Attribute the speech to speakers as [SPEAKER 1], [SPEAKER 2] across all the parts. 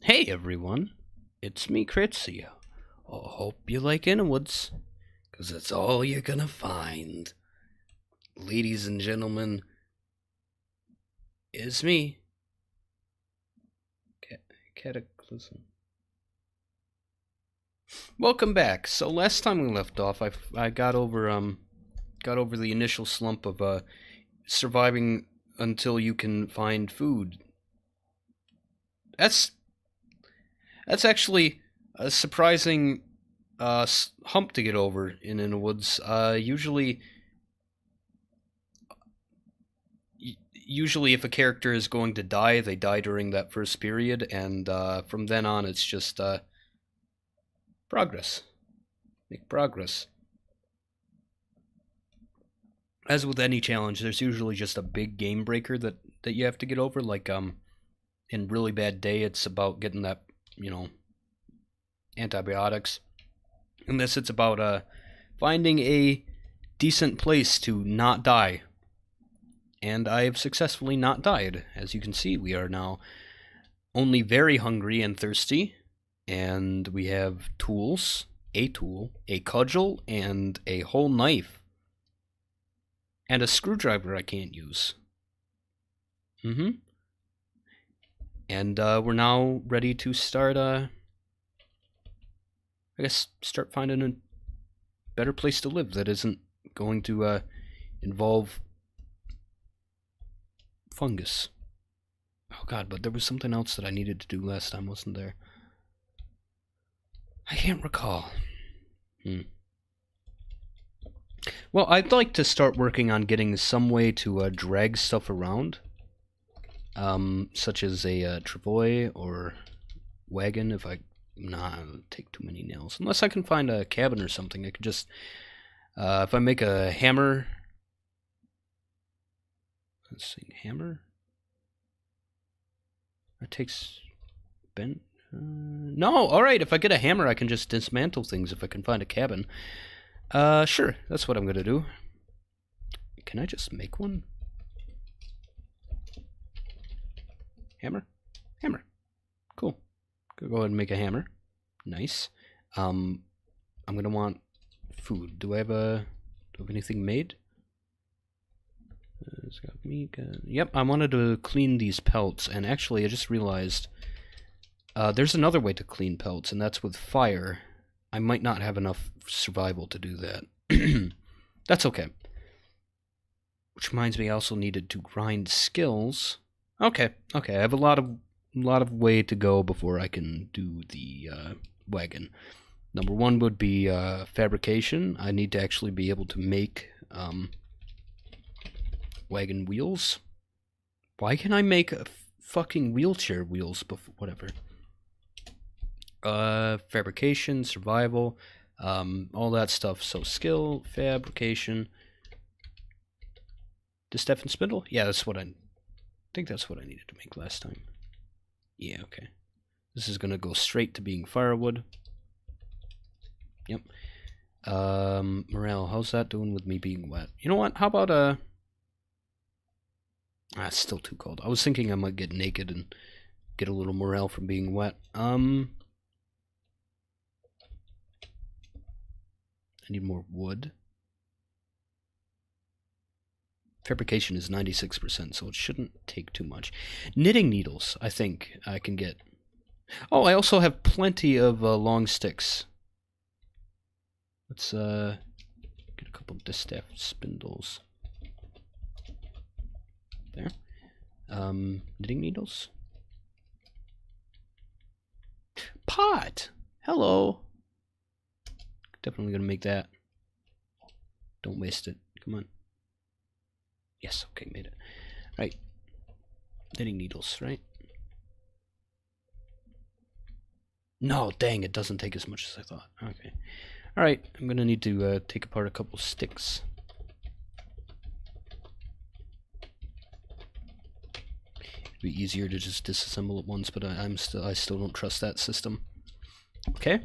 [SPEAKER 1] Hey everyone, it's me Critsy. I hope you like Innawoods, cause it's all you're gonna find. Ladies and gentlemen, it's me, Cataclysm. Welcome back. So last time we left off, I got over the initial slump of surviving until you can find food. That's actually a surprising hump to get over in the woods. Usually, if a character is going to die, they die during that first period, and from then on, it's just progress. Make progress. As with any challenge, there's usually just a big game breaker that you have to get over. Like in Really Bad Day, it's about getting that antibiotics. In this, it's about finding a decent place to not die. And I have successfully not died. As you can see, we are now only very hungry and thirsty. And we have tools, a tool, a cudgel, and a whole knife. And a screwdriver I can't use. And we're now ready to start, start finding a better place to live that isn't going to involve fungus. Oh god, but there was something else that I needed to do last time, wasn't there? I can't recall. Well, I'd like to start working on getting some way to drag stuff around. Such as a travois or wagon. If I take too many nails, unless I can find a cabin or something, I could just if I make a hammer. Let's see, hammer. That takes bent. No, all right. If I get a hammer, I can just dismantle things. If I can find a cabin, sure. That's what I'm gonna do. Can I just make one? Hammer? Hammer. Cool. Go ahead and make a hammer. Nice. I'm gonna want food. Do I have anything made? It's got meat. Yep, I wanted to clean these pelts, and actually I just realized there's another way to clean pelts, and that's with fire. I might not have enough survival to do that. That's okay. Which reminds me, I also needed to grind skills. Okay. I have a lot of way to go before I can do the wagon. Number one would be fabrication. I need to actually be able to make wagon wheels. Why can I make fucking wheelchair wheels before whatever? Fabrication, survival, all that stuff. So skill, fabrication. Distaff and spindle? Yeah, that's what I think that's what I needed to make last time. Yeah, okay. This is gonna go straight to being firewood. Yep. Morale, how's that doing with me being wet? You know what? How about it's still too cold. I was thinking I might get naked and get a little morale from being wet. I need more wood. Fabrication is 96%, so it shouldn't take too much. Knitting needles, I think I can get. Oh, I also have plenty of long sticks. Let's get a couple distaff spindles. There. Knitting needles. Pot! Hello! Definitely gonna make that. Don't waste it. Come on. Yes, okay, made it. Right. Knitting needles, right? No, dang, it doesn't take as much as I thought. Okay. Alright, I'm gonna need to take apart a couple sticks. It'd be easier to just disassemble at once, but I still don't trust that system. Okay.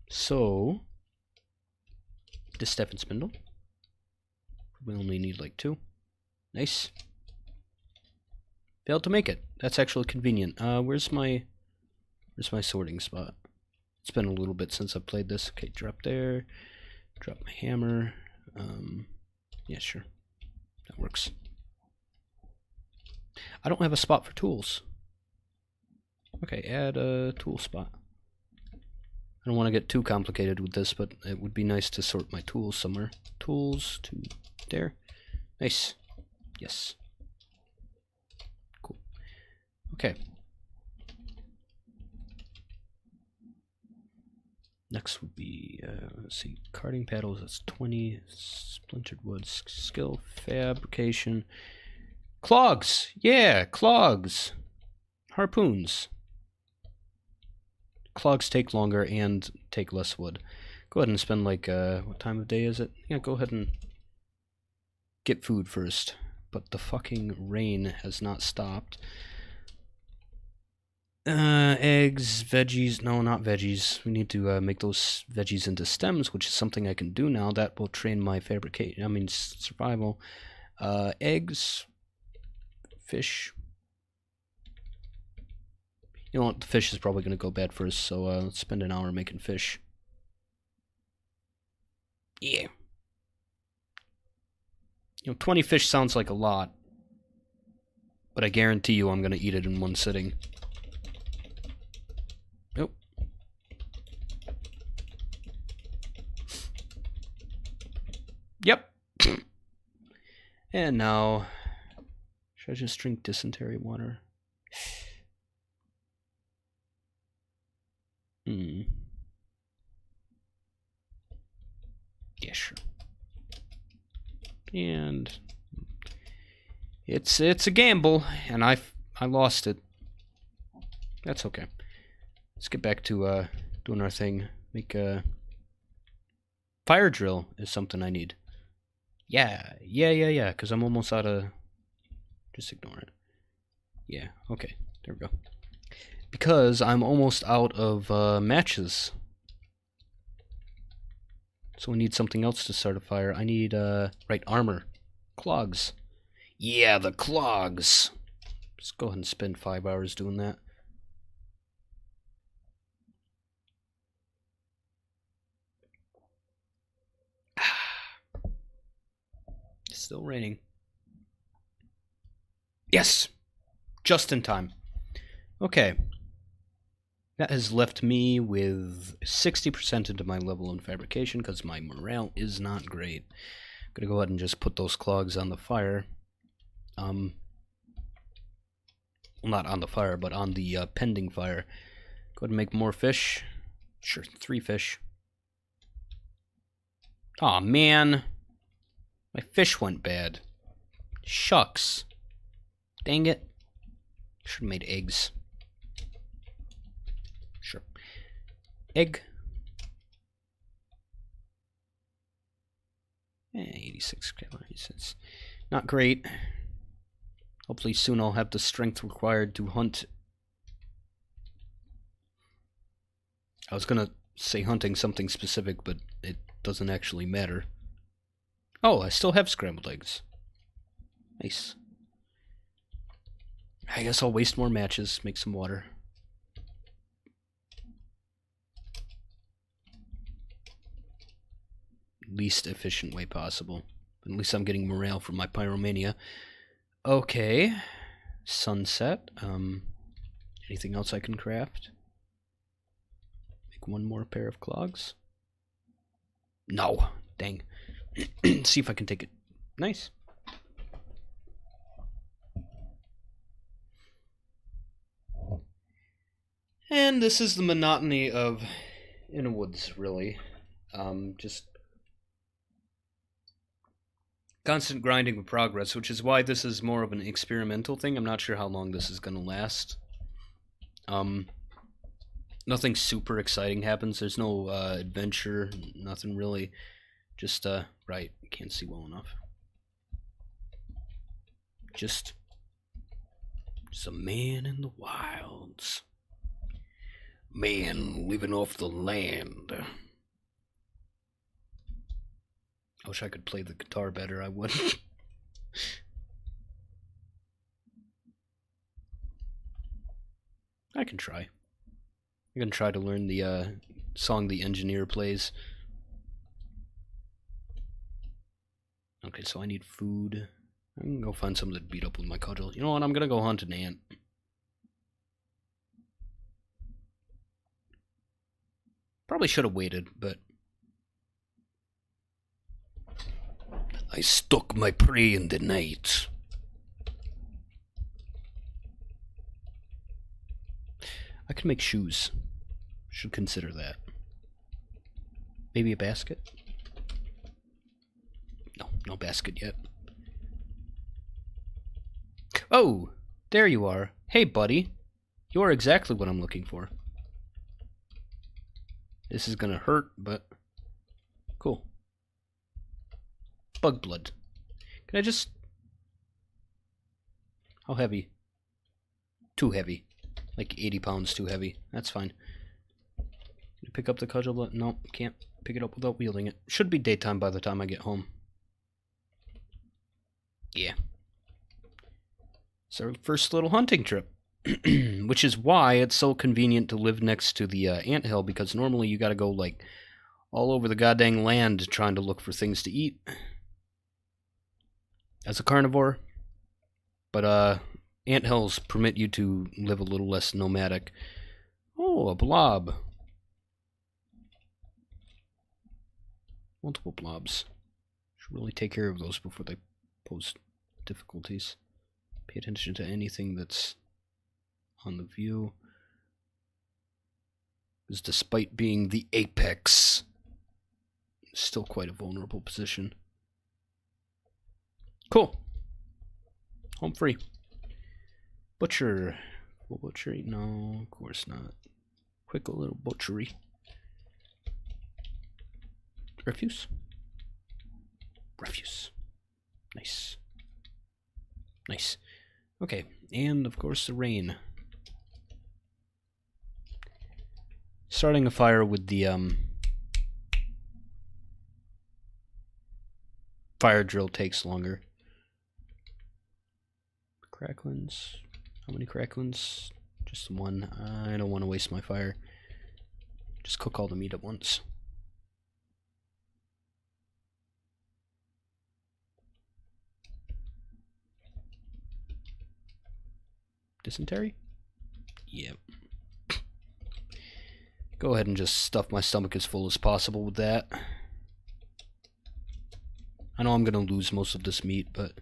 [SPEAKER 1] So distaff and spindle. We only need like 2. Nice. Failed to make it. That's actually convenient. Where's my Where's my sorting spot? It's been a little bit since I've played this. Okay, drop there. Drop my hammer. Yeah, sure. That works. I don't have a spot for tools. Okay, add a tool spot. I don't want to get too complicated with this, but it would be nice to sort my tools somewhere. Tools to there. Nice. Yes. Cool. Okay. Next would be, let's see, carding paddles, that's 20, splintered wood, skill, fabrication, clogs, yeah, clogs, harpoons. Clogs take longer and take less wood. Go ahead and spend like, what time of day is it? Yeah, go ahead and get food first. But the fucking rain has not stopped. Eggs, veggies, no, not veggies. We need to make those veggies into stems, which is something I can do now. That will train my survival. Eggs, fish. You know what, the fish is probably going to go bad first, so let's spend an hour making fish. Yeah. 20 fish sounds like a lot, but I guarantee you I'm going to eat it in one sitting. Nope. Yep. And now, should I just drink dysentery water? Yeah, sure. And it's a gamble, and I lost it. That's okay. Let's get back to doing our thing. Make a fire drill is something I need. Yeah, because I'm almost out of... Just ignore it. Yeah, okay, there we go. Because I'm almost out of matches. So we need something else to start a fire. I need, right, armor. Clogs. Yeah, the clogs! Let's go ahead and spend 5 hours doing that. It's still raining. Yes! Just in time. Okay. That has left me with 60% into my level in fabrication because my morale is not great. I'm gonna go ahead and just put those clogs on the fire. Well, not on the fire, but on the pending fire. Go ahead and make more fish. Sure, 3 fish. Aw, man. My fish went bad. Shucks. Dang it. Should have made eggs. Sure. Egg. 86 calories. It's not great. Hopefully soon I'll have the strength required to hunt. I was gonna say hunting something specific, but it doesn't actually matter. Oh, I still have scrambled eggs. Nice. I guess I'll waste more matches, make some water. Least efficient way possible. At least I'm getting morale from my pyromania. Okay. Sunset. Anything else I can craft? Make one more pair of clogs. No. Dang. See if I can take it. Nice. And this is the monotony of Innawoods, really. Just constant grinding with progress, which is why this is more of an experimental thing. I'm not sure how long this is going to last. Nothing super exciting happens. There's no adventure, nothing really. Just, right, can't see well enough. Just a man in the wilds. Man living off the land. I wish I could play the guitar better, I would. I can try. I'm gonna try to learn the song the engineer plays. Okay, so I need food. I'm gonna go find something to beat up with my cudgel. You know what? I'm gonna go hunt an ant. Probably should have waited, but I stalk my prey in the night. I can make shoes. Should consider that. Maybe a basket? No, no basket yet. Oh, there you are. Hey, buddy. You are exactly what I'm looking for. This is gonna hurt, but cool. Bug blood. Can I just... How heavy? Too heavy. Like 80 pounds too heavy. That's fine. Pick up the cudgel blood? No, can't pick it up without wielding it. Should be daytime by the time I get home. Yeah. It's our first little hunting trip. Which is why it's so convenient to live next to the anthill, because normally you gotta go, like, all over the goddamn land trying to look for things to eat. As a carnivore. But, anthills permit you to live a little less nomadic. Oh, a blob. Multiple blobs. Should really take care of those before they pose difficulties. Pay attention to anything that's on the view. Because despite being the apex, it's still quite a vulnerable position. Cool. Home free. Butcher. Full butchery? No, of course not. Quick little butchery. Refuse. Refuse. Nice. Nice. Okay, and of course the rain. Starting a fire with the fire drill takes longer. Cracklins. How many cracklins? Just one. I don't want to waste my fire. Just cook all the meat at once. Dysentery? Yep. Go ahead and just stuff my stomach as full as possible with that. I know I'm going to lose most of this meat, but...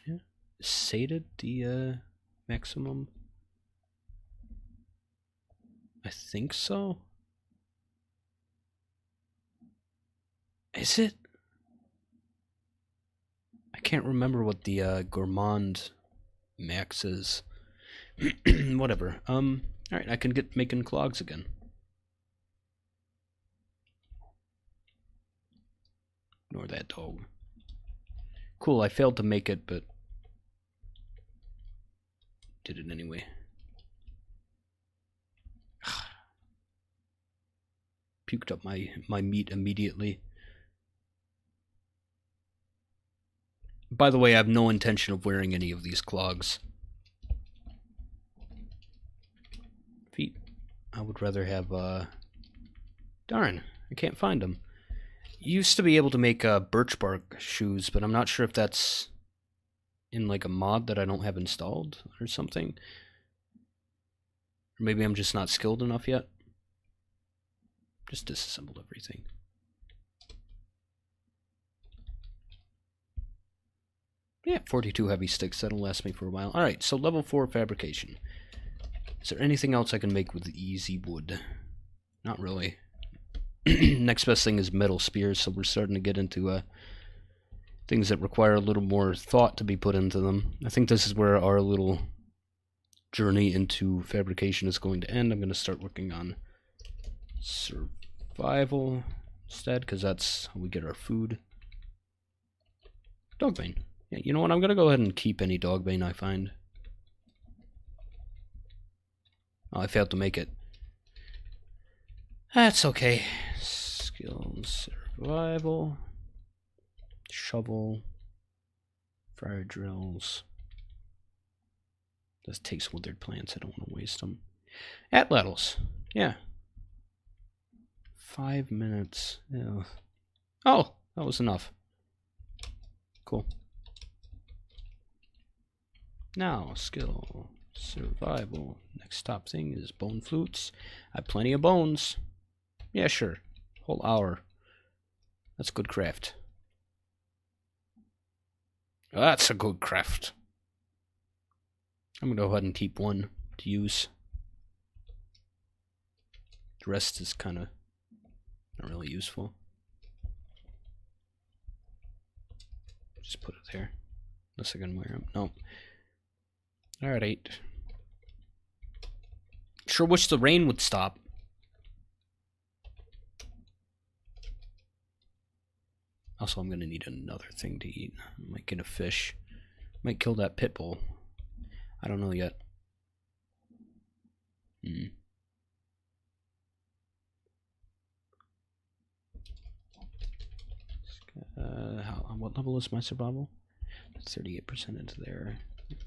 [SPEAKER 1] yeah. Sated the maximum? I think so. Is it? I can't remember what the gourmand max is. Whatever. Alright, I can get making clogs again. Ignore that dog. Cool, I failed to make it, but did it anyway. Puked up my meat immediately. By the way, I have no intention of wearing any of these clogs. Feet. I would rather have, darn, I can't find them. You used to be able to make, birch bark shoes, but I'm not sure if that's in, like, a mod that I don't have installed or something. Or maybe I'm just not skilled enough yet. Just disassembled everything. Yeah, 42 heavy sticks. That'll last me for a while. Alright, so level 4 fabrication. Is there anything else I can make with easy wood? Not really. Next best thing is metal spears, so we're starting to get into things that require a little more thought to be put into them. I think this is where our little journey into fabrication is going to end. I'm going to start working on survival instead, because that's how we get our food. Dogbane. Yeah, you know what? I'm going to go ahead and keep any dogbane I find. Oh, I failed to make it. That's okay. Skills, survival, shovel, fire drills. This takes withered plants. I don't want to waste them. Atlatls. Yeah. 5 minutes. Yeah. Oh, that was enough. Cool. Now, skill. Survival. Next top thing is bone flutes. I have plenty of bones. Yeah, sure. Whole hour. That's good craft. That's a good craft. I'm gonna go ahead and keep one to use. The rest is kind of not really useful. Just put it there. Unless I can wear them. No. Alright. Sure wish the rain would stop. Also, I'm gonna need another thing to eat. I might get a fish. Might kill that pit bull. I don't know yet. What level is my survival? That's 38% into there.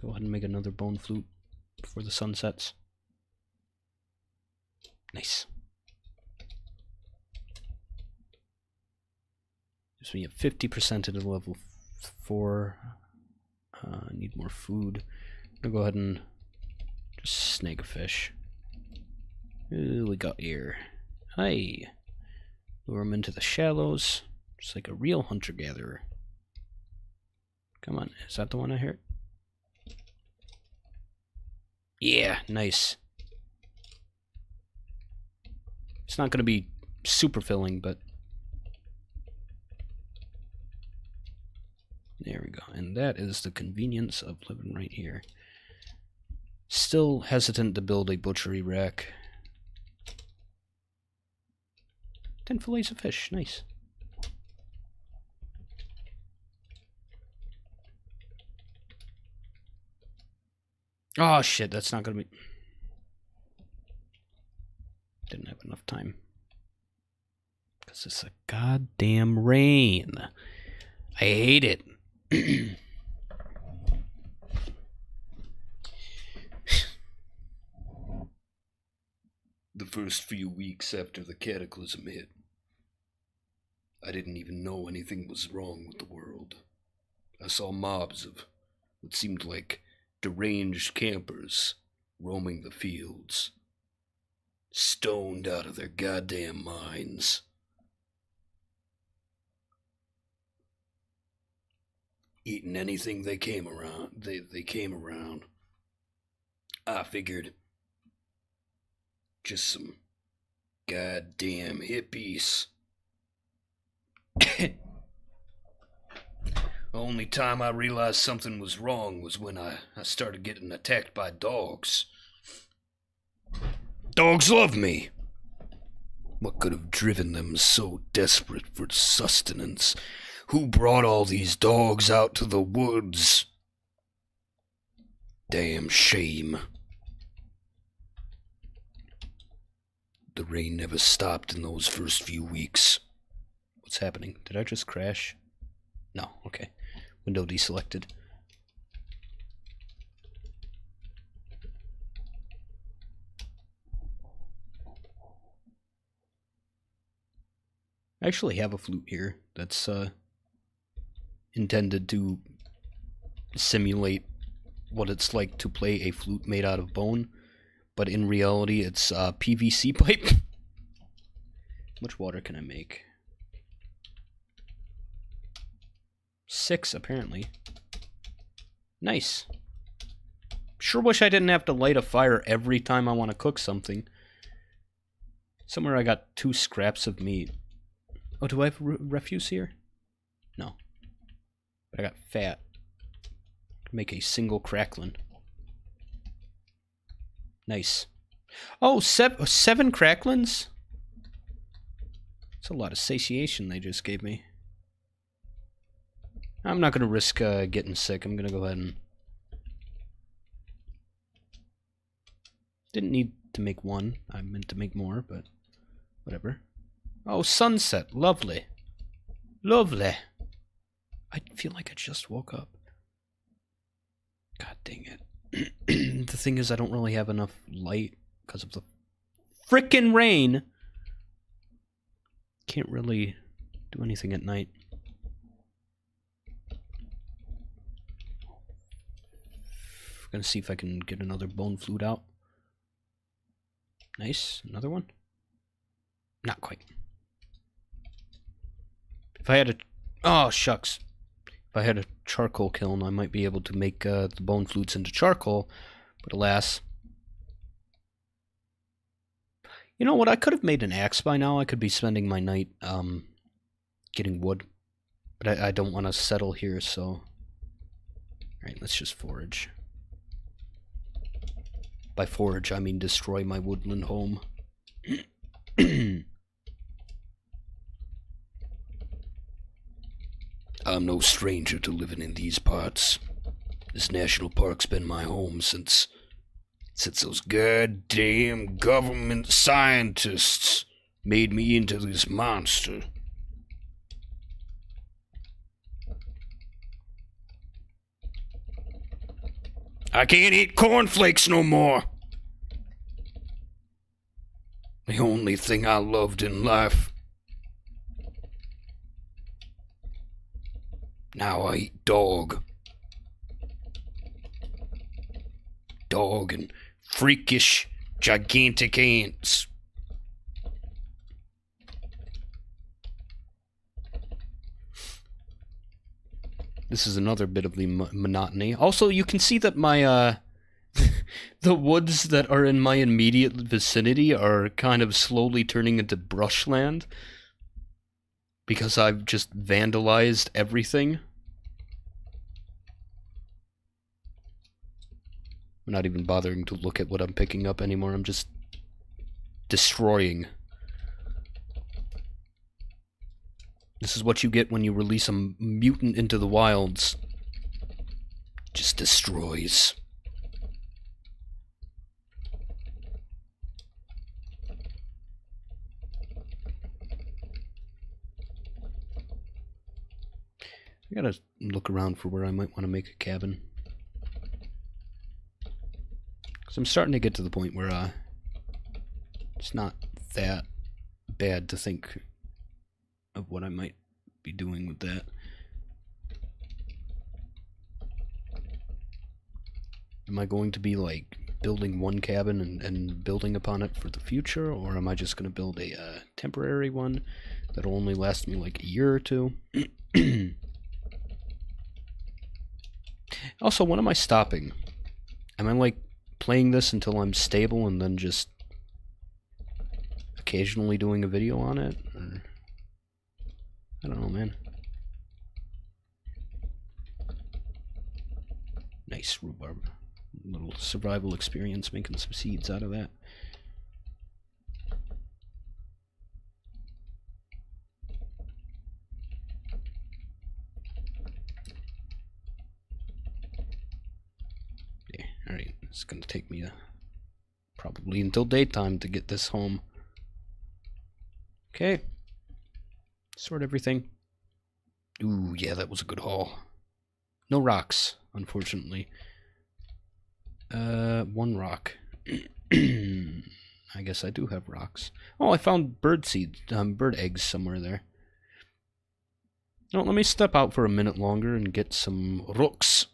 [SPEAKER 1] Go ahead and make another bone flute before the sun sets. Nice. Gives me a 50% into level 4. I need more food. I'm gonna go ahead and just snag a fish. Ooh, we got here. Hi. Lure him into the shallows. Just like a real hunter-gatherer. Come on, is that the one I heard? Yeah, nice. It's not going to be super filling, but... There we go. And that is the convenience of living right here. Still hesitant to build a butchery rack. 10 fillets of fish, nice. Oh shit, that's not gonna be... Didn't have enough time. Because it's a goddamn rain. I hate it. The first few weeks after the Cataclysm hit, I didn't even know anything was wrong with the world. I saw mobs of what seemed like deranged campers roaming the fields, stoned out of their goddamn minds. Eating anything they came around. They came around. I figured, just some goddamn hippies. The only time I realized something was wrong was when I started getting attacked by dogs. Dogs love me. What could have driven them so desperate for sustenance? Who brought all these dogs out to the woods? Damn shame. The rain never stopped in those first few weeks. What's happening? Did I just crash? No, okay. Window deselected. I actually have a flute here that's intended to simulate what it's like to play a flute made out of bone, but in reality it's PVC pipe. How much water can I make? 6, apparently. Nice. Sure wish I didn't have to light a fire every time I want to cook something. Somewhere I got 2 scraps of meat. Oh, do I have refuse here? No. But I got fat. Make a single cracklin. Nice. Oh, 7 cracklins? That's a lot of satiation they just gave me. I'm not going to risk getting sick. I'm going to go ahead and... Didn't need to make 1. I meant to make more, but whatever. Oh, sunset. Lovely. Lovely. I feel like I just woke up. God dang it. thing is, I don't really have enough light because of the frickin' rain. Can't really do anything at night. I'm gonna see if I can get another bone flute out. Nice, another one. Not quite. If I had a... Oh, shucks. If I had a charcoal kiln, I might be able to make the bone flutes into charcoal, but alas. You know what, I could have made an axe by now. I could be spending my night getting wood, but I don't want to settle here, so... Alright, let's just forage. By forage, I mean destroy my woodland home. I'm no stranger to living in these parts. This national park's been my home since those goddamn government scientists made me into this monster. I can't eat cornflakes no more. The only thing I loved in life. Now I eat dog. Dog and freakish, gigantic ants. This is another bit of the monotony. Also, you can see that my, the woods that are in my immediate vicinity are kind of slowly turning into brushland. Because I've just vandalized everything. I'm not even bothering to look at what I'm picking up anymore. I'm just destroying. This is what you get when you release a mutant into the wilds. Just destroys. I gotta look around for where I might want to make a cabin. Because I'm starting to get to the point where it's not that bad to think of what I might be doing with that. Am I going to be like building one cabin and building upon it for the future, or am I just going to build a temporary one that'll only last me like a year or two? Also, when am I stopping? Am I like playing this until I'm stable and then just occasionally doing a video on it? Or... I don't know, man. Nice rhubarb. Little survival experience making some seeds out of that. Yeah, alright. It's gonna take me probably until daytime to get this home. Okay. Sort everything. Ooh, yeah, that was a good haul. No rocks, unfortunately. One rock. I guess I do have rocks. Oh, I found bird seeds, bird eggs somewhere there. No, let me step out for a minute longer and get some rooks.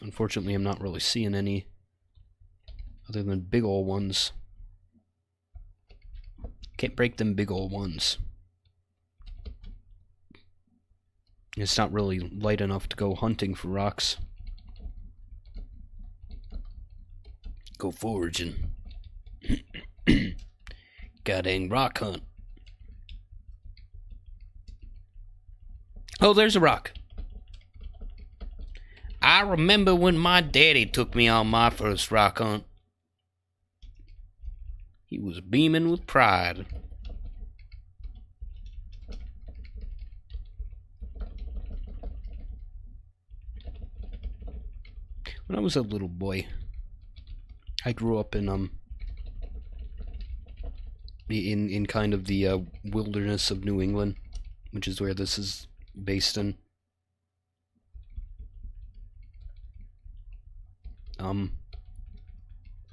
[SPEAKER 1] Unfortunately, I'm not really seeing any other than big ol' ones. Can't break them big ol' ones. It's not really light enough to go hunting for rocks. Go foraging. Goddamn rock hunt. Oh, there's a rock. I remember when my daddy took me on my first rock hunt. He was beaming with pride. When I was a little boy, I grew up in kind of the wilderness of New England, which is where this is based in.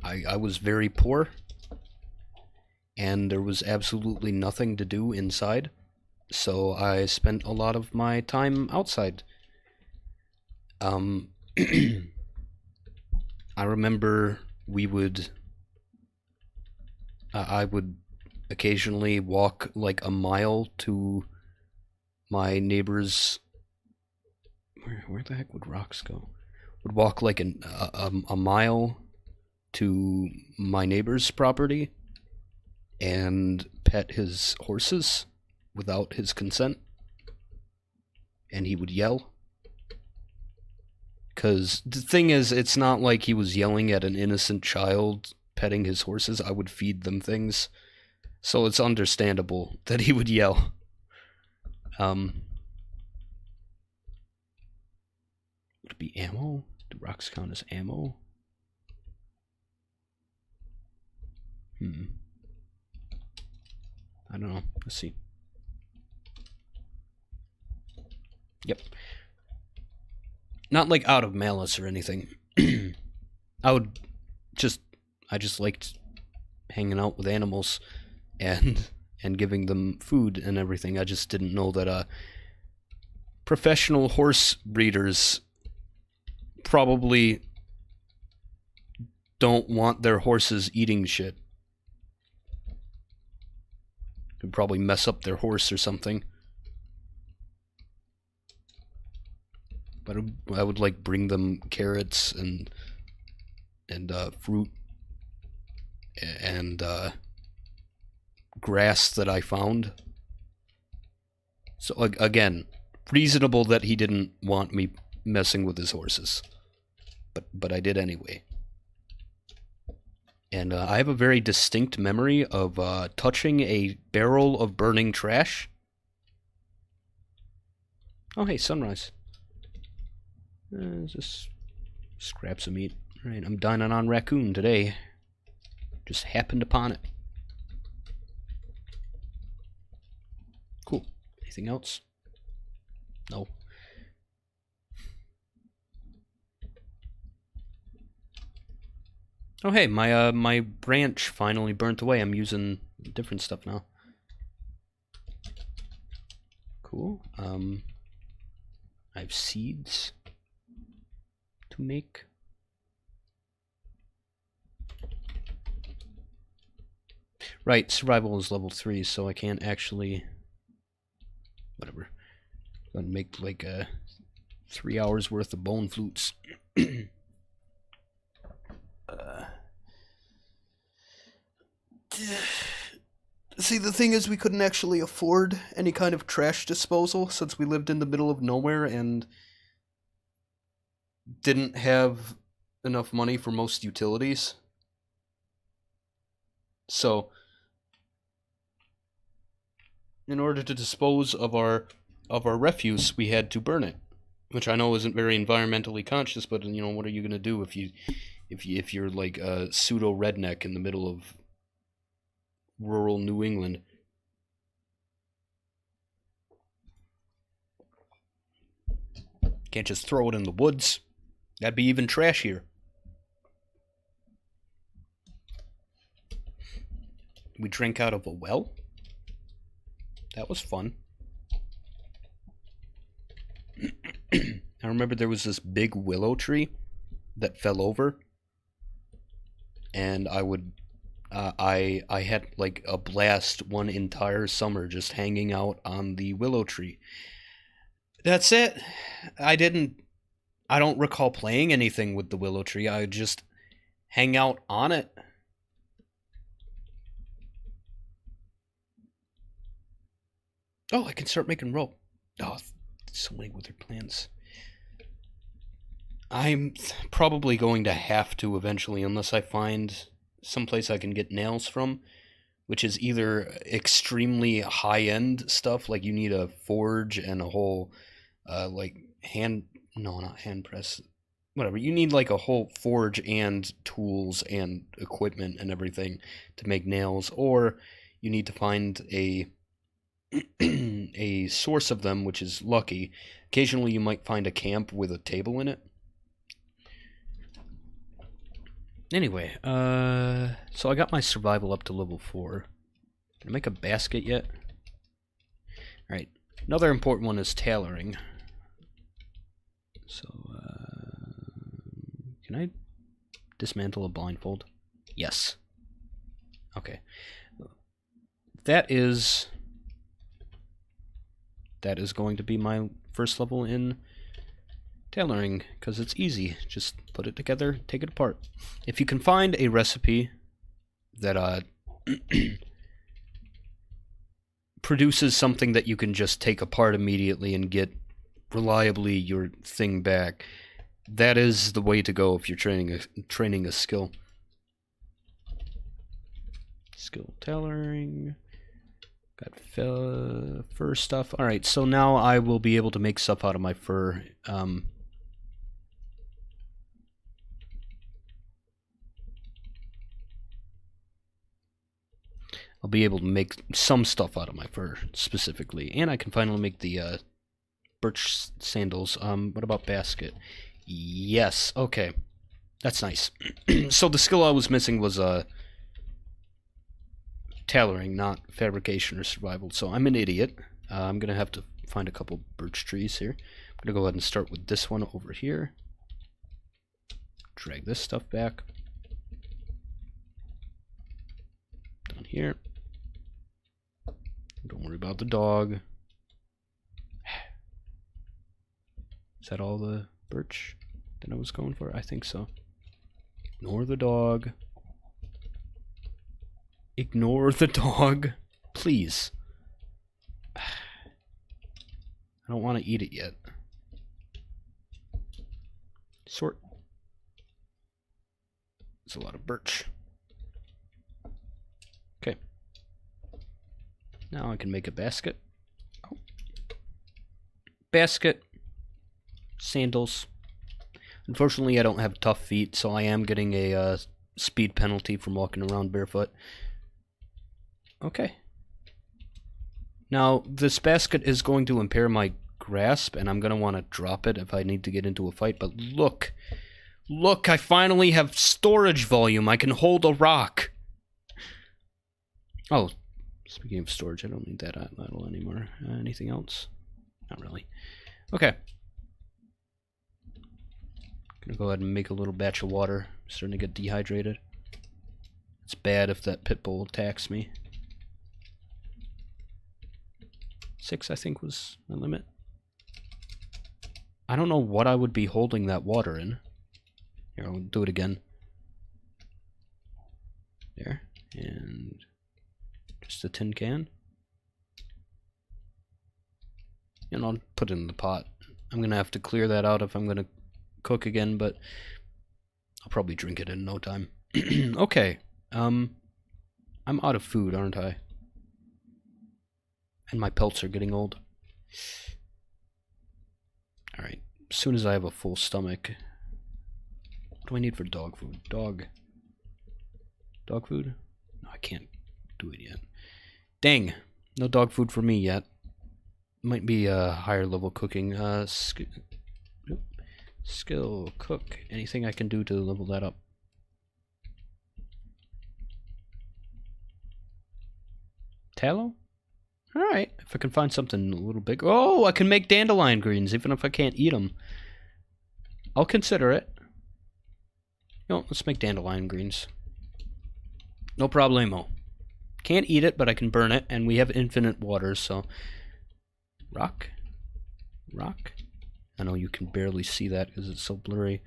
[SPEAKER 1] I was very poor, and there was absolutely nothing to do inside, so I spent a lot of my time outside. I remember I would occasionally walk like a mile to my neighbor's. Where the heck would rocks go? Would walk like a mile to my neighbor's property and pet his horses without his consent, and he would yell. Because the thing is, it's not like he was yelling at an innocent child petting his horses. I would feed them things, so it's understandable that he would yell. Would it be ammo? Do rocks count as ammo? I don't know. Let's see. Yep. Not like out of malice or anything. I just liked hanging out with animals and giving them food and everything. I just didn't know that professional horse breeders probably don't want their horses eating shit. Could probably mess up their horse or something. But I would like bring them carrots and fruit and grass that I found. So again, reasonable that he didn't want me messing with his horses, but I did anyway. And I have a very distinct memory of touching a barrel of burning trash. Oh hey, sunrise. Just scraps of meat. Alright, I'm dining on raccoon today. Just happened upon it. Cool. Anything else? No. Oh hey, my branch finally burnt away. I'm using different stuff now. Cool. I have seeds to make. Right, survival is level 3, so I can't actually... Whatever. I'm gonna make like 3 hours worth of bone flutes. See, the thing is, we couldn't actually afford any kind of trash disposal since we lived in the middle of nowhere and didn't have enough money for most utilities. So, in order to dispose of our refuse, we had to burn it, which I know isn't very environmentally conscious, but you know, what are you gonna do if you're like a pseudo redneck in the middle of rural New England? Can't just throw it in the woods. That'd be even trashier. We drank out of a well. That was fun. I remember there was this big willow tree that fell over, and I had like a blast one entire summer just hanging out on the willow tree. That's it. I don't recall playing anything with the willow tree. I would just hang out on it. Oh, I can start making rope. Oh, so many withered plants. I'm probably going to have to eventually, unless I find someplace I can get nails from, which is either extremely high-end stuff, like you need a forge and a whole, like, not hand press, whatever. You need, like, a whole forge and tools and equipment and everything to make nails, or you need to find a source of them, which is lucky. Occasionally you might find a camp with a table in it. Anyway, so I got my survival up to level 4. Can I make a basket yet? Alright, another important one is tailoring. So, can I dismantle a blindfold? Yes. Okay. That is going to be my first level in tailoring, because it's easy. Just put it together, take it apart. If you can find a recipe that produces something that you can just take apart immediately and get reliably your thing back, that is the way to go if you're training a skill. Skill tailoring. Got fur stuff. Alright, so now I will be able to make stuff out of my fur. I'll be able to make some stuff out of my fur, specifically. And I can finally make the birch sandals. What about basket? Yes, okay. That's nice. So the skill I was missing was tailoring, not fabrication or survival. So I'm an idiot. I'm going to have to find a couple birch trees here. I'm going to go ahead and start with this one over here. Drag this stuff back. Down here. Don't worry about the dog. Is that all the birch that I was going for? I think so. Ignore the dog. Ignore the dog. Please. I don't want to eat it yet. Sort. It's a lot of birch. Okay. Now I can make a basket. Oh. Basket. Sandals. Unfortunately, I don't have tough feet, so I am getting a speed penalty from walking around barefoot. Okay. Now, this basket is going to impair my grasp, and I'm going to want to drop it if I need to get into a fight, but look. Look, I finally have storage volume. I can hold a rock. Oh, speaking of storage, I don't need that idle anymore. Anything else? Not really. Okay. Gonna go ahead and make a little batch of water. I'm starting to get dehydrated. It's bad if that pit bull attacks me. 6, I think, was my limit. I don't know what I would be holding that water in. Here, I'll do it again. There. And just a tin can. And I'll put it in the pot. I'm gonna have to clear that out if I'm gonna cook again, but I'll probably drink it in no time. Okay. I'm out of food, aren't I? And my pelts are getting old. Alright. As soon as I have a full stomach. What do I need for dog food? Dog food? No, I can't do it yet. Dang. No dog food for me yet. Might be a higher level cooking. Skill, cook. Anything I can do to level that up? Tallow? Alright, if I can find something a little big. Oh, I can make dandelion greens, even if I can't eat them. I'll consider it. You know, let's make dandelion greens. No problemo. Can't eat it, but I can burn it, and we have infinite water, so... Rock? Rock? I know you can barely see that because it's so blurry.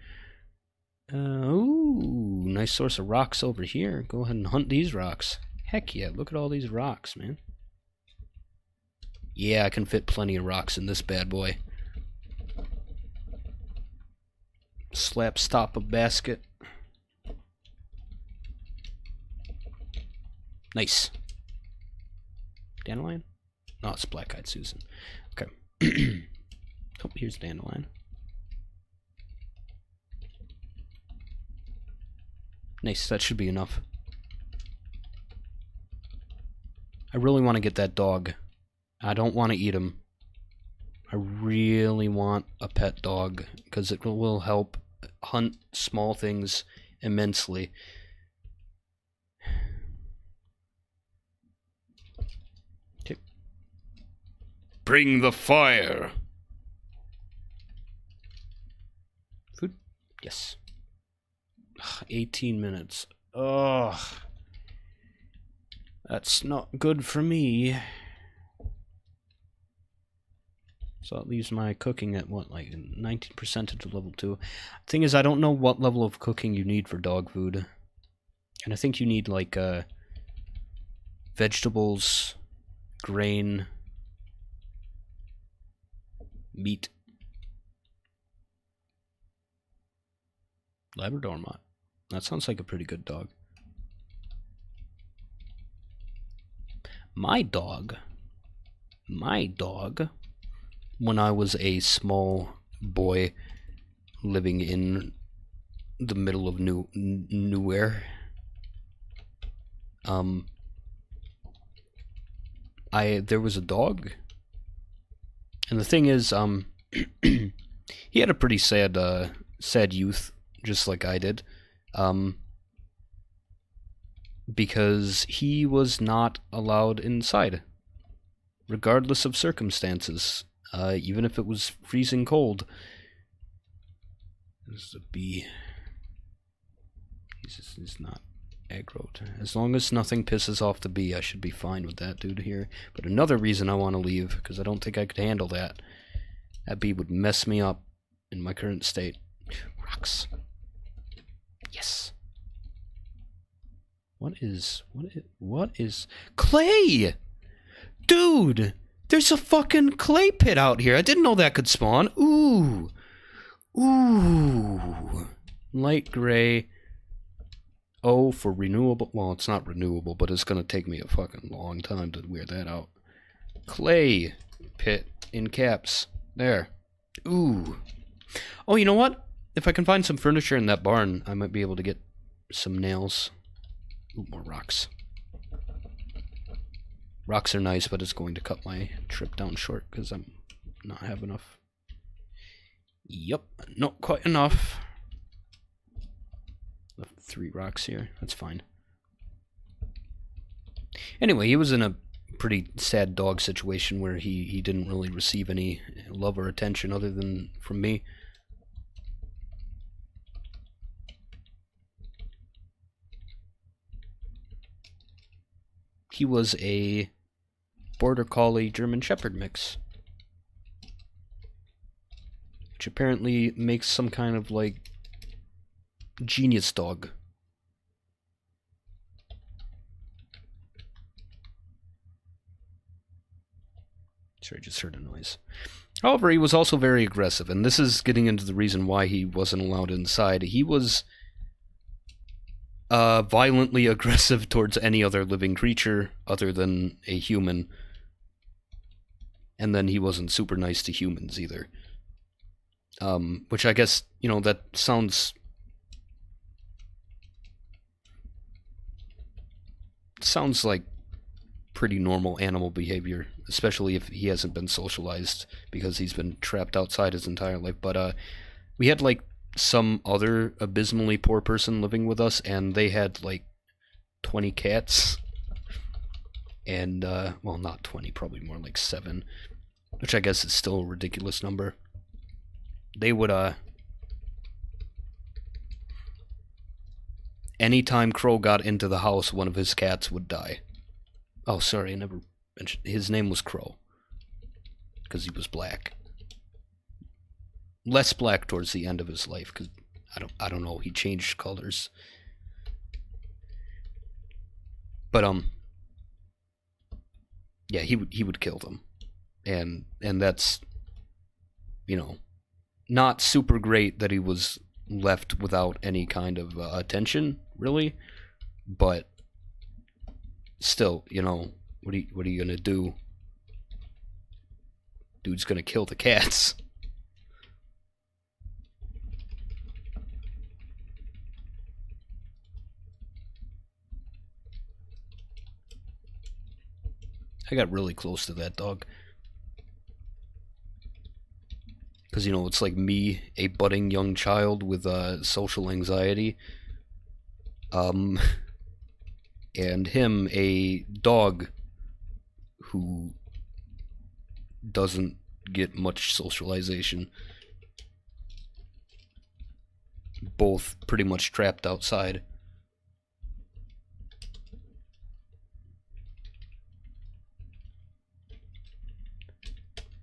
[SPEAKER 1] Ooh, nice source of rocks over here. Go ahead and hunt these rocks. Heck yeah, look at all these rocks, man. Yeah, I can fit plenty of rocks in this bad boy. Slap stop a basket. Nice. Dandelion? No, it's black-eyed Susan. Okay. Oh, here's dandelion. Nice, that should be enough. I really want to get that dog. I don't want to eat him. I really want a pet dog, because it will help hunt small things immensely. Okay. Bring the fire! Food? Yes. 18 minutes. Ugh. That's not good for me. So that leaves my cooking at what, like 19% into level 2. Thing is, I don't know what level of cooking you need for dog food. And I think you need like vegetables, grain, meat. Labrador Mott. That sounds like a pretty good dog. My dog, when I was a small boy living in the middle of nowhere, there was a dog, and the thing is, he had a pretty sad youth, just like I did, because he was not allowed inside, regardless of circumstances, even if it was freezing cold. There's a bee. He's not aggroed. As long as nothing pisses off the bee, I should be fine with that dude here. But another reason I want to leave, because I don't think I could handle that. That bee would mess me up in my current state. Rocks. Yes. What is clay? Dude, there's a fucking clay pit out here. I didn't know that could spawn. Ooh. Light gray. O for renewable. Well, it's not renewable, but it's gonna take me a fucking long time to wear that out. Clay pit in caps. There. Ooh. Oh, you know what? If I can find some furniture in that barn, I might be able to get some nails. Ooh, more rocks. Rocks are nice, but it's going to cut my trip down short because I'm not have enough. Yep, not quite enough. 3 rocks here. That's fine. Anyway, he was in a pretty sad dog situation where he didn't really receive any love or attention other than from me. He was a Border Collie German Shepherd mix, which apparently makes some kind of like genius dog. Sorry, I just heard a noise. However, he was also very aggressive, and this is getting into the reason why he wasn't allowed inside. He was violently aggressive towards any other living creature other than a human. And then he wasn't super nice to humans either. Which I guess, you know, that sounds like pretty normal animal behavior, especially if he hasn't been socialized because he's been trapped outside his entire life. But we had like some other abysmally poor person living with us, and they had like 20 cats. And, well, not 20, probably more like 7, which I guess is still a ridiculous number. They would, anytime Crow got into the house, one of his cats would die. Oh, sorry, I never mentioned, his name was Crow, because he was black. Less black towards the end of his life, because I don't know, he changed colors. But yeah, he would kill them, and that's, you know, not super great that he was left without any kind of attention, really, but still, you know, what are you gonna do? Dude's gonna kill the cats. I got really close to that dog. Because, you know, it's like me, a budding young child with social anxiety, And him, a dog who doesn't get much socialization. Both pretty much trapped outside.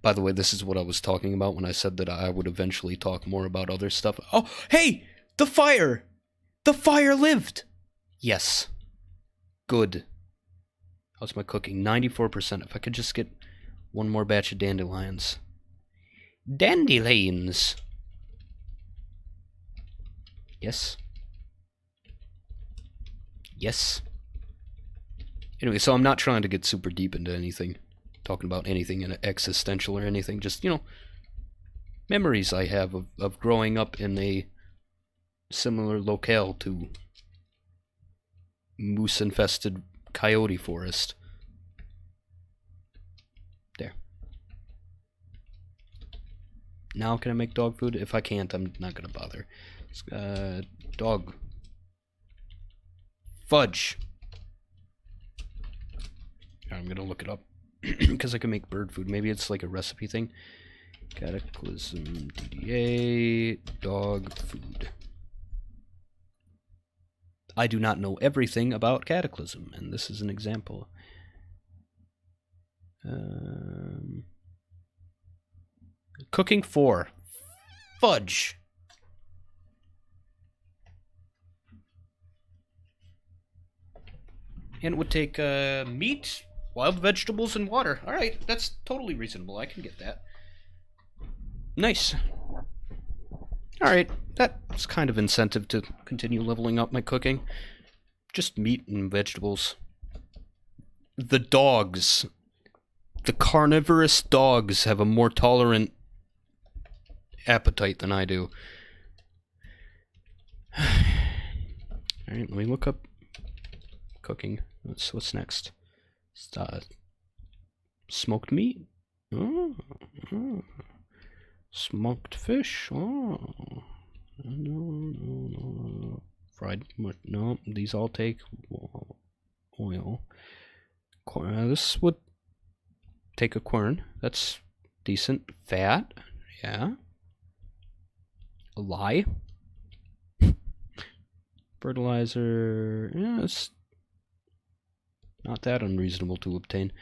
[SPEAKER 1] By the way, this is what I was talking about when I said that I would eventually talk more about other stuff. Oh, hey! The fire! The fire lived! Yes. Good. How's my cooking? 94%. If I could just get one more batch of dandelions. Dandelions! Yes. Yes. Anyway, so I'm not trying to get super deep into anything. Talking about anything in existential or anything. Just, you know, memories I have of growing up in a similar locale to moose-infested coyote forest. There. Now can I make dog food? If I can't, I'm not gonna bother. Dog. Fudge. I'm gonna look it up. Because I can make bird food. Maybe it's like a recipe thing. Cataclysm, DDA, dog food. I do not know everything about Cataclysm, and this is an example. Cooking 4. Fudge. And it would take meat, wild vegetables, and water. Alright, that's totally reasonable. I can get that. Nice. Alright, that's kind of incentive to continue leveling up my cooking. Just meat and vegetables. The dogs. The carnivorous dogs have a more tolerant appetite than I do. Alright, let me look up cooking. What's next? Smoked meat? Oh. Smoked fish? Oh. No. Fried? No, these all take oil. This would take a quern. That's decent. Fat? Yeah. A lye? Fertilizer? Yeah, it's not that unreasonable to obtain,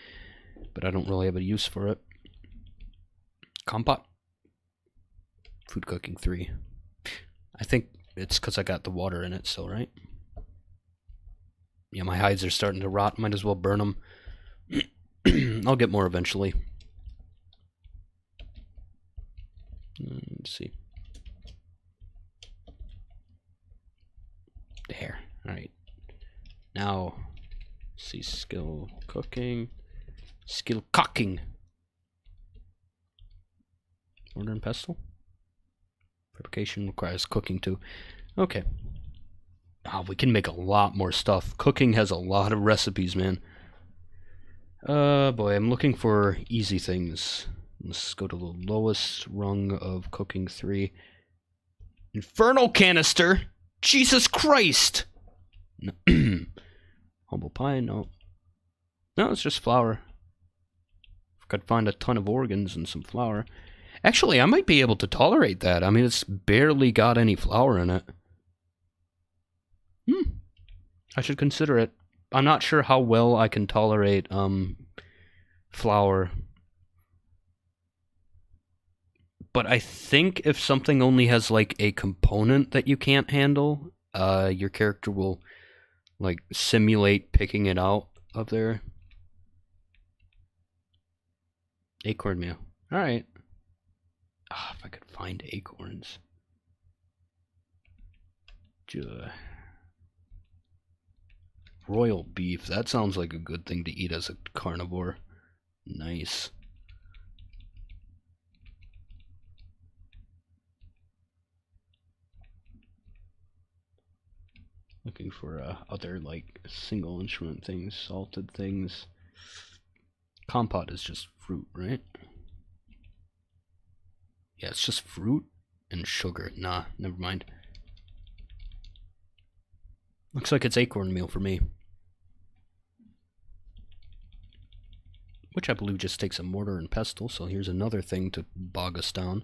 [SPEAKER 1] but I don't really have a use for it. Compote? Food cooking 3. I think it's because I got the water in it still, right? Yeah, my hides are starting to rot. Might as well burn them. I'll get more eventually. Let's see. There. Alright. Now, see, skill cooking. Skill cocking. Mortar and pestle? Fabrication requires cooking too. Okay. Oh, we can make a lot more stuff. Cooking has a lot of recipes, man. Boy, I'm looking for easy things. Let's go to the lowest rung of cooking 3. Infernal canister! Jesus Christ! Humble pie, no. No, it's just flour. If I could find a ton of organs and some flour. Actually, I might be able to tolerate that. I mean, it's barely got any flour in it. I should consider it. I'm not sure how well I can tolerate flour. But I think if something only has like a component that you can't handle, your character will like simulate picking it out of there. Acorn meal. Alright. If I could find acorns. Royal beef. That sounds like a good thing to eat as a carnivore. Nice. Looking for other like single instrument things, salted things. Compote is just fruit, right? Yeah, it's just fruit and sugar. Nah, never mind. Looks like it's acorn meal for me. Which I believe just takes a mortar and pestle, so here's another thing to bog us down.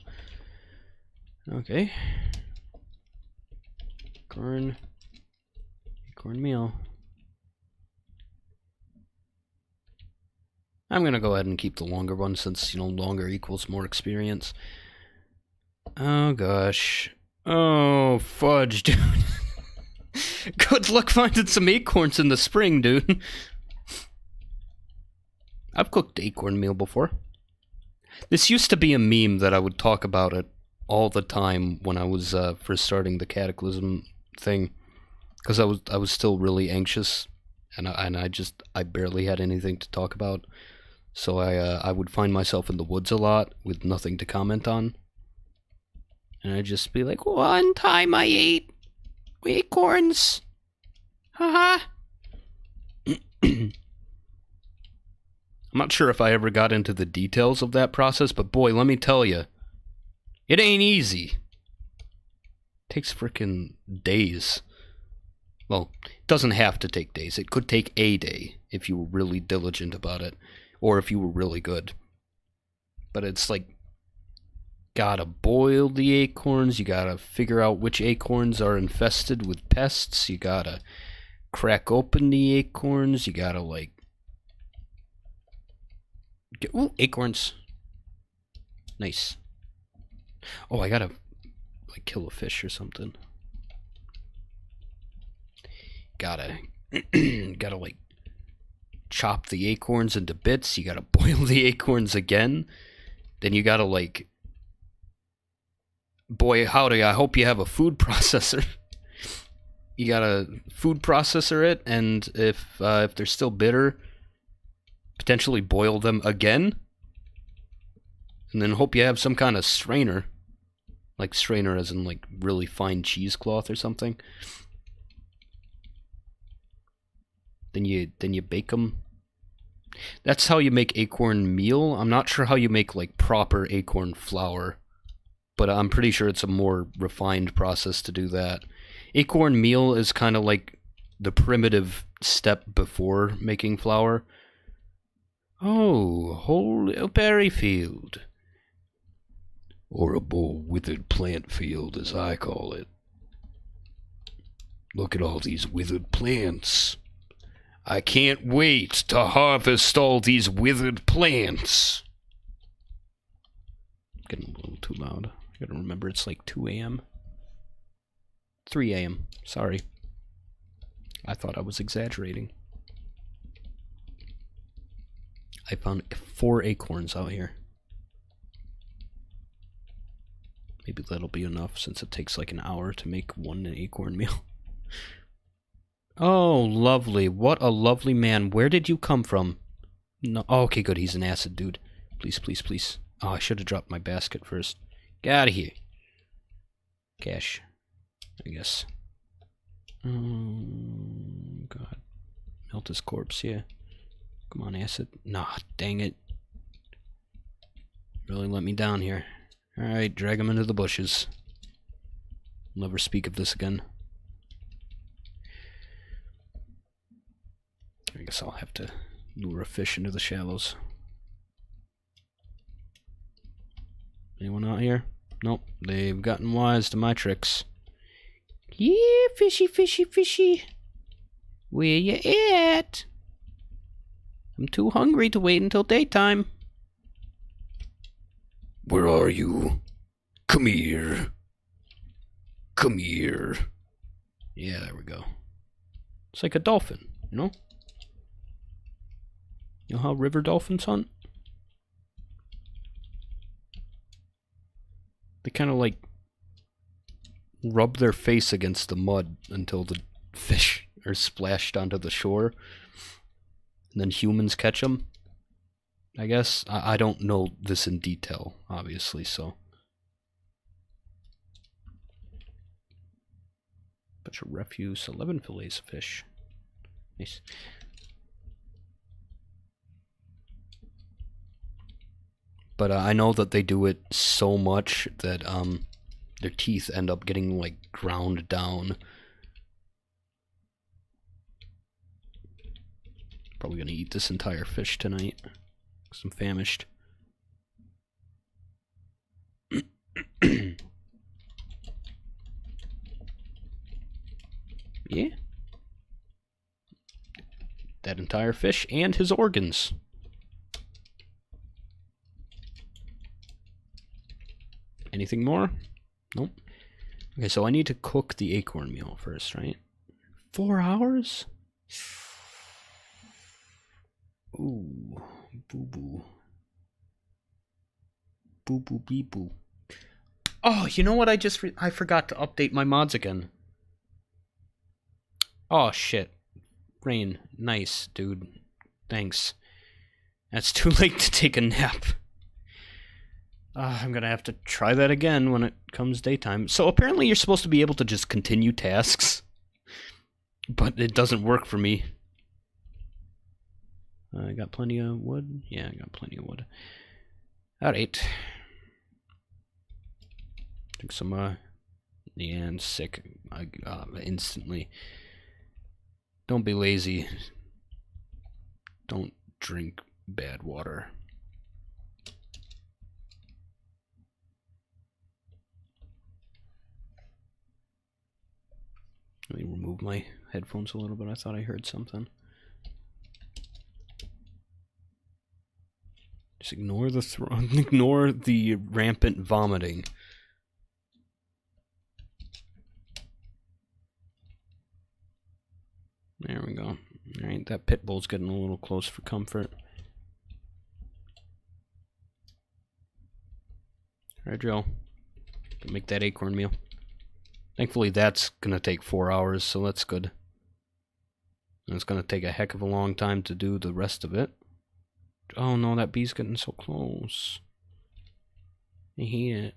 [SPEAKER 1] Okay. Acorn meal. I'm gonna go ahead and keep the longer one since, you know, longer equals more experience. Oh gosh. Oh, fudge, dude. Good luck finding some acorns in the spring, dude. I've cooked acorn meal before. This used to be a meme that I would talk about it all the time when I was first starting the Cataclysm thing, because I was still really anxious, and I barely had anything to talk about, so I would find myself in the woods a lot with nothing to comment on, and I'd just be like, one time I ate acorns, haha. I'm not sure if I ever got into the details of that process, but boy, let me tell you, it ain't easy. It takes frickin' days. Well, it doesn't have to take days. It could take a day if you were really diligent about it, or if you were really good. But it's like, gotta boil the acorns, you gotta figure out which acorns are infested with pests, you gotta crack open the acorns, you gotta like... Ooh, acorns. Nice. Oh, I gotta like kill a fish or something. Gotta like chop the acorns into bits. You gotta boil the acorns again. Then you gotta like... Boy, howdy, I hope you have a food processor. You gotta food processor it, and if they're still bitter, potentially boil them again, and then hope you have some kind of strainer, like strainer as in like really fine cheesecloth or something. Then you bake them. That's how you make acorn meal. I'm not sure how you make like proper acorn flour, but I'm pretty sure it's a more refined process to do that. Acorn meal is kind of like the primitive step before making flour. Oh, whole berry field. Or a bull withered plant field, as I call it. Look at all these withered plants. I can't wait to harvest all these withered plants. Getting a little too loud. I gotta remember it's like 2 a.m. 3 a.m. Sorry. I thought I was exaggerating. I found 4 acorns out here. Maybe that'll be enough since it takes like an hour to make one acorn meal. Oh, lovely. What a lovely man. Where did you come from? No. Oh, okay, good. He's an acid dude. Please, please, please. Oh, I should have dropped my basket first. Get out of here. Cash, I guess. Oh, God. Melt his corpse, yeah. Come on, acid. Nah, dang it. Really let me down here. Alright, drag him into the bushes. Never speak of this again. I guess I'll have to lure a fish into the shallows. Anyone out here? Nope, they've gotten wise to my tricks. Yeah, fishy, fishy, fishy. Where you at? I'm too hungry to wait until daytime. Where are you? Come here. Come here. Yeah, there we go. It's like a dolphin, you know? You know how river dolphins hunt? They kind of like rub their face against the mud until the fish are splashed onto the shore. And then humans catch them. I guess. I don't know this in detail, obviously, so. Bunch of refuse. 11 fillets of fish. Nice. But I know that they do it so much that their teeth end up getting like ground down. Probably gonna eat this entire fish tonight, because I'm famished. Yeah. That entire fish and his organs. Anything more? Nope. Okay, so I need to cook the acorn meal first, right? 4 hours? Ooh. Boo-boo. Boo-boo-bee-boo. Oh, you know what? I forgot to update my mods again. Oh, shit. Rain. Nice, dude. Thanks. That's too late to take a nap. I'm gonna have to try that again when it comes daytime. So apparently you're supposed to be able to just continue tasks. But it doesn't work for me. I got plenty of wood? Yeah, I got plenty of wood. Alright. Drink some, yeah, I'm sick. Instantly. Don't be lazy. Don't drink bad water. Let me remove my headphones a little bit. I thought I heard something. Just ignore the ignore the rampant vomiting. There we go. Alright, that pit bull's getting a little close for comfort. Alright, Joe. Make that acorn meal. Thankfully, that's gonna take 4 hours, so that's good. And it's gonna take a heck of a long time to do the rest of it. Oh no, that bee's getting so close. I hate it.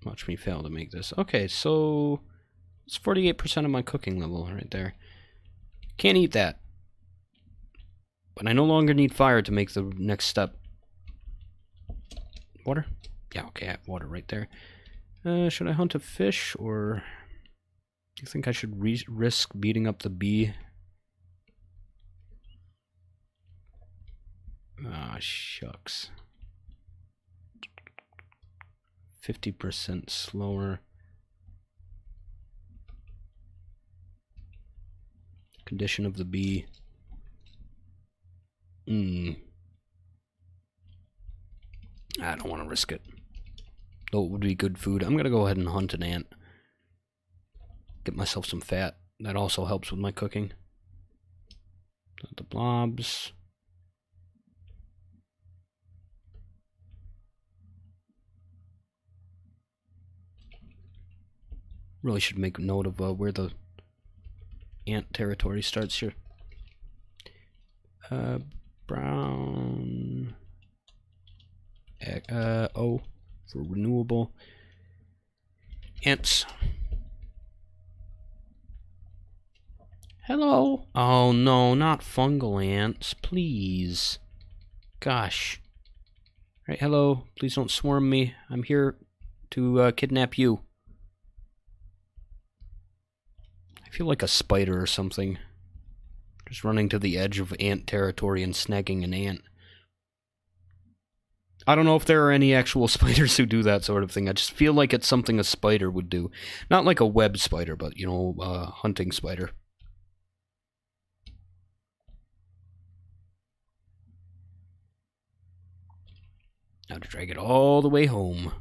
[SPEAKER 1] Watch me fail to make this. Okay, so it's 48% of my cooking level right there. Can't eat that. But I no longer need fire to make the next step. Water? Yeah, okay, I have water right there. Should I hunt a fish, or do you think I should risk beating up the bee? Ah, shucks. 50% slower. Condition of the bee. I don't want to risk it. Though it would be good food. I'm gonna go ahead and hunt an ant. Get myself some fat. That also helps with my cooking. The blobs. Really should make note of where the ant territory starts here. Brown. O for renewable. Ants. Hello. Oh no, not fungal ants, please. Gosh. Alright, hello. Please don't swarm me. I'm here to kidnap you. I feel like a spider or something. Just running to the edge of ant territory and snagging an ant. I don't know if there are any actual spiders who do that sort of thing. I just feel like it's something a spider would do. Not like a web spider, but, you know, a hunting spider. Now to drag it all the way home.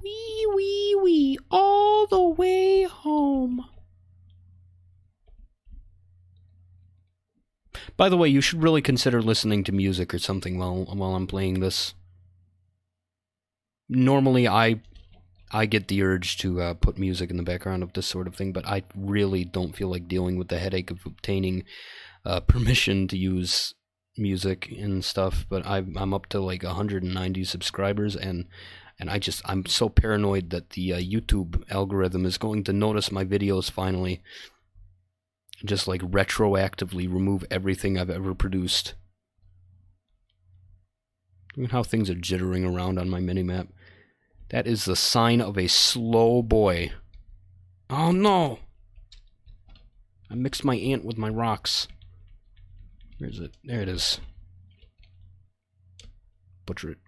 [SPEAKER 1] Wee, wee, wee, all the way home. By the way, you should really consider listening to music or something while I'm playing this. Normally, I get the urge to put music in the background of this sort of thing, but I really don't feel like dealing with the headache of obtaining permission to use music and stuff. But I'm up to like 190 subscribers, and I'm so paranoid that the YouTube algorithm is going to notice my videos finally. Just like retroactively remove everything I've ever produced. Look at how things are jittering around on my minimap. That is the sign of a slow boy. Oh no! I mixed my ant with my rocks. Where is it? There it is. Butcher it.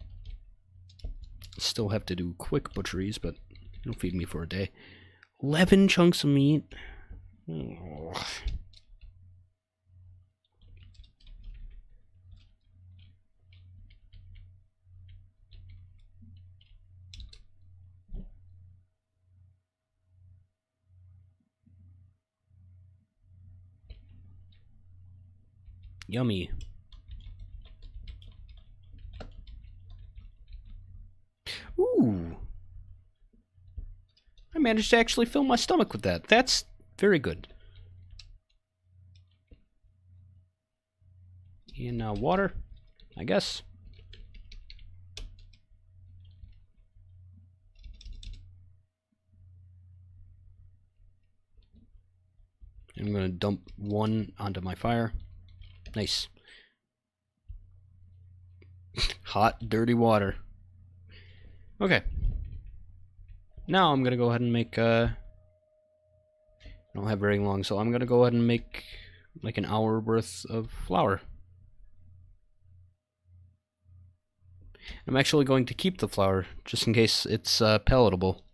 [SPEAKER 1] Still have to do quick butcheries, but it'll feed me for a day. 11 chunks of meat. Oh. Yummy. Ooh. I managed to actually fill my stomach with that. That's very good. In water, I guess. I'm going to dump one onto my fire. Nice. Hot, dirty water. Okay. Now I'm going to go ahead and make, I don't have very long, so I'm going to go ahead and make like an hour worth of flour. I'm actually going to keep the flour, just in case it's palatable.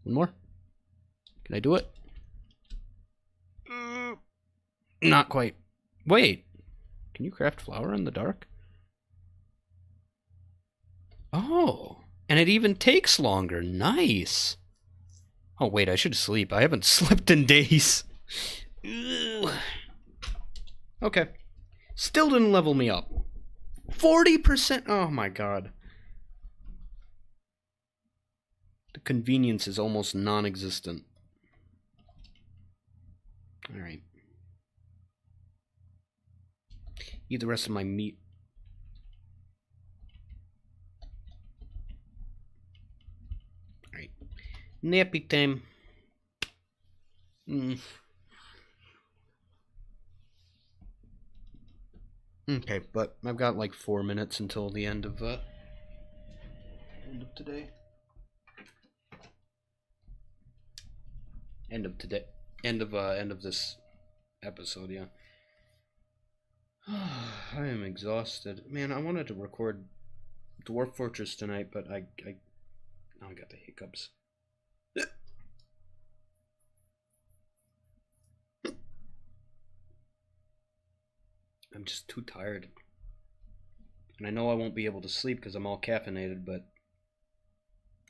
[SPEAKER 1] One more? Can I do it? Not quite. Wait, can you craft flour in the dark? Oh, and it even takes longer. Nice. Oh, wait, I should sleep. I haven't slept in days. Okay. Still didn't level me up. 40%. Oh, my God. The convenience is almost non-existent. All right. Eat the rest of my meat. Alright. Nappy time. Okay, but I've got like 4 minutes until the end of today. End of this episode, yeah. I am exhausted. Man, I wanted to record Dwarf Fortress tonight, but now I got the hiccups. I'm just too tired. And I know I won't be able to sleep because I'm all caffeinated, but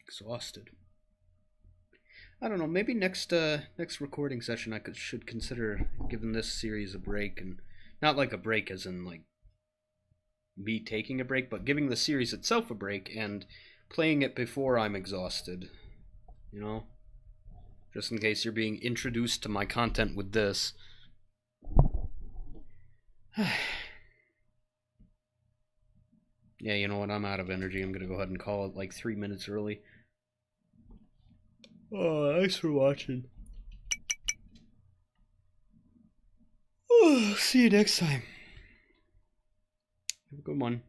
[SPEAKER 1] exhausted. I don't know, maybe next recording session I should consider giving this series a break, and not like a break as in like me taking a break, but giving the series itself a break and playing it before I'm exhausted. You know? Just in case you're being introduced to my content with this. Yeah, you know what? I'm out of energy. I'm gonna go ahead and call it like 3 minutes early. Oh, thanks for watching. Oh, see you next time. Have a good one.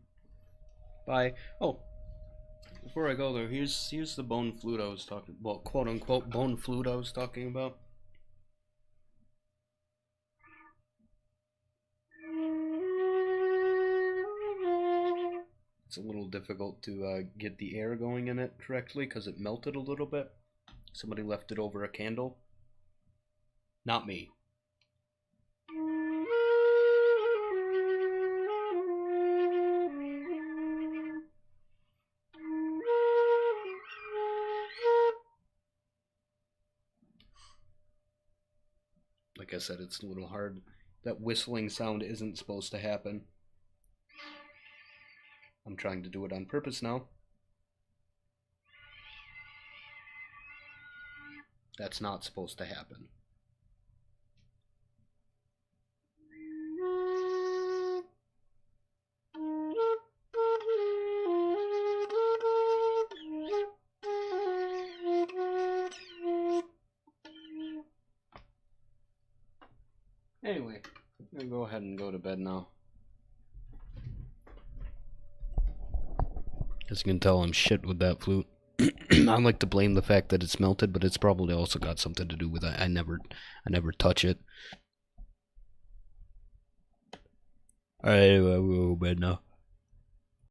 [SPEAKER 1] Bye. Oh, before I go there, here's the bone flute I was talking, well, quote unquote bone flute I was talking about. It's a little difficult to get the air going in it correctly because it melted a little bit. Somebody left it over a candle. Not me. Like I said, it's a little hard. That whistling sound isn't supposed to happen. I'm trying to do it on purpose now. That's not supposed to happen. Anyway, I'm gonna go ahead and go to bed now. As you can tell, I'm shit with that flute. I like to blame the fact that it's melted, but it's probably also got something to do with it. I never touch it. Alright, we'll go to bed now.